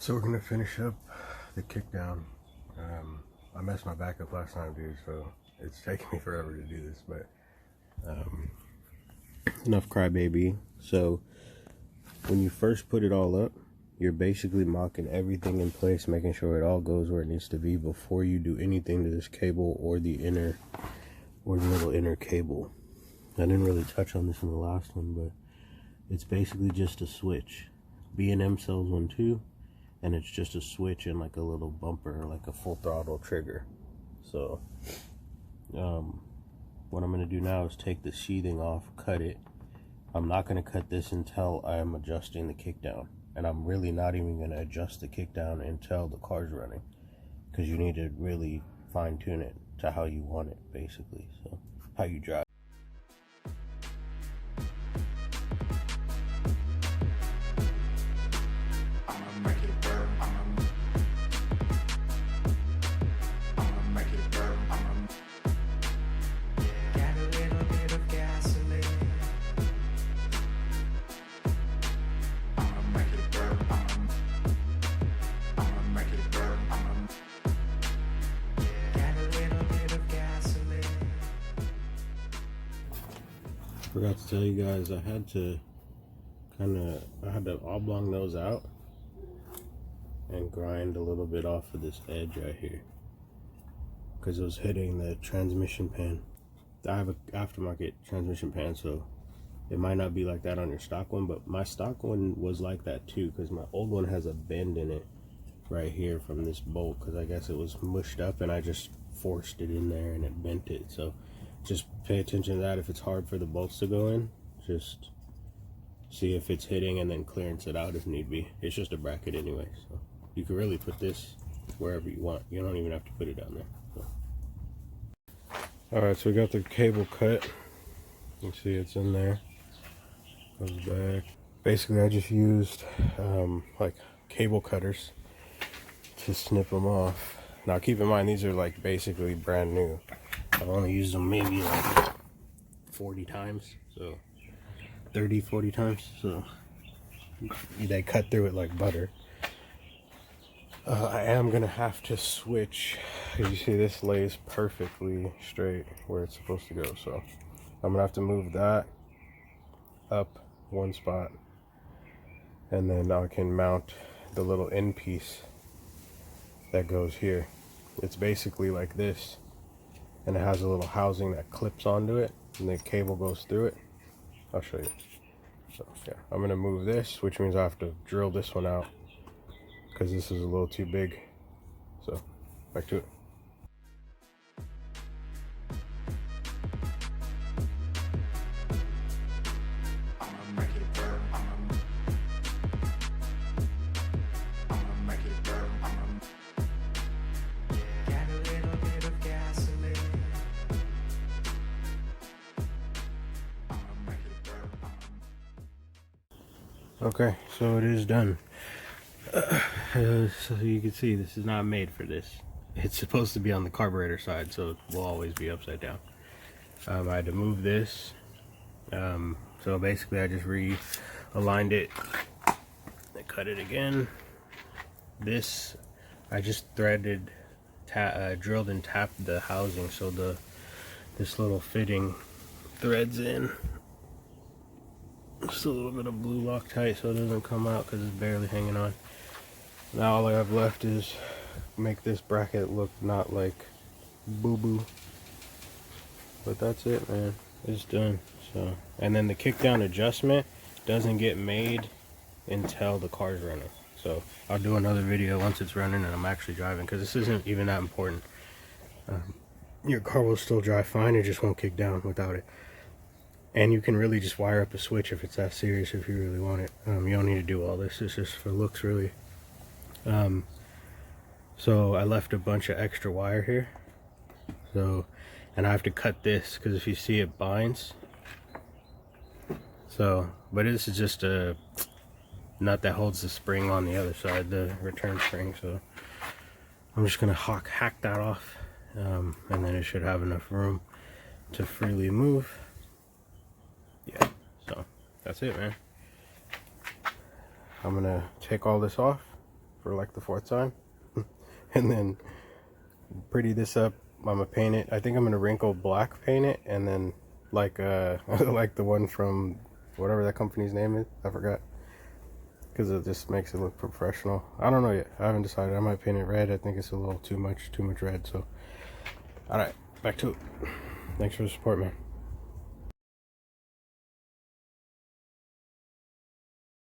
So we're gonna finish up the kickdown. I messed my back up last time, dude, so it's taking me forever to do this, but enough crybaby. So when you first put it all up, you're basically mocking everything in place, making sure it all goes where it needs to be before you do anything to this cable or the little inner cable. I didn't really touch on this in the last one, but it's basically just a switch. B&M sells one too, and it's just a switch and like a little bumper, like a full throttle trigger. So what I'm going to do now is take the sheathing off, cut it. I'm not going to cut this until I am adjusting the kickdown, and I'm really not even going to adjust the kickdown until the car's running, because you need to really fine tune it to how you want it, basically, so how you drive. Forgot to tell you guys, I had to oblong nose out and grind a little bit off of this edge right here, because it was hitting the transmission pan. I have an aftermarket transmission pan, so it might not be like that on your stock one, but my stock one was like that too, because my old one has a bend in it right here from this bolt, because I guess it was mushed up and I just forced it in there and it bent it. So just pay attention to that. If it's hard for the bolts to go in, just see if it's hitting and then clearance it out if need be. It's just a bracket anyway, so you can really put this wherever you want. You don't even have to put it down there. So. Alright, so we got the cable cut. You can see it's in there. Goes back. Basically, I just used like cable cutters to snip them off. Now keep in mind, these are like basically brand new. I've only used them maybe like 40 times, so 30-40 times, so they cut through it like butter. I am gonna have to switch. As you see, this lays perfectly straight where it's supposed to go, so I'm gonna have to move that up one spot, and then I can mount the little end piece that goes here. It's basically like this, and it has a little housing that clips onto it, and the cable goes through it. I'll show you. So yeah, I'm gonna move this, which means I have to drill this one out because this is a little too big. So back to it. Okay, so it is done. So you can see this is not made for this. It's supposed to be on the carburetor side, so it will always be upside down. I had to move this. So basically I just realigned it. I cut it again. This, I just threaded, drilled and tapped the housing so this little fitting threads in. Just a little bit of blue Loctite so it doesn't come out because it's barely hanging on. Now all I have left is make this bracket look not like boo-boo. But that's it, man. It's done. So, and then the kickdown adjustment doesn't get made until the car's running. So I'll do another video once it's running and I'm actually driving, because this isn't even that important. Your car will still drive fine, it just won't kick down without it. And you can really just wire up a switch if it's that serious, if you really want it. You don't need to do all this. It's just for looks, really. So I left a bunch of extra wire here. So, and I have to cut this because if you see, it binds. So, but this is just a nut that holds the spring on the other side, the return spring. So I'm just gonna hack that off, and then it should have enough room to freely move. Yeah, so that's it, man. I'm gonna take all this off for like the 4th time. And then pretty this up. I'm gonna paint it. I think I'm gonna wrinkle black paint it, and then like like the one from whatever that company's name is, I forgot, because it just makes it look professional. I don't know yet. I haven't decided. I might paint it red. I think it's a little too much red. So all right, back to it. Thanks for the support, man.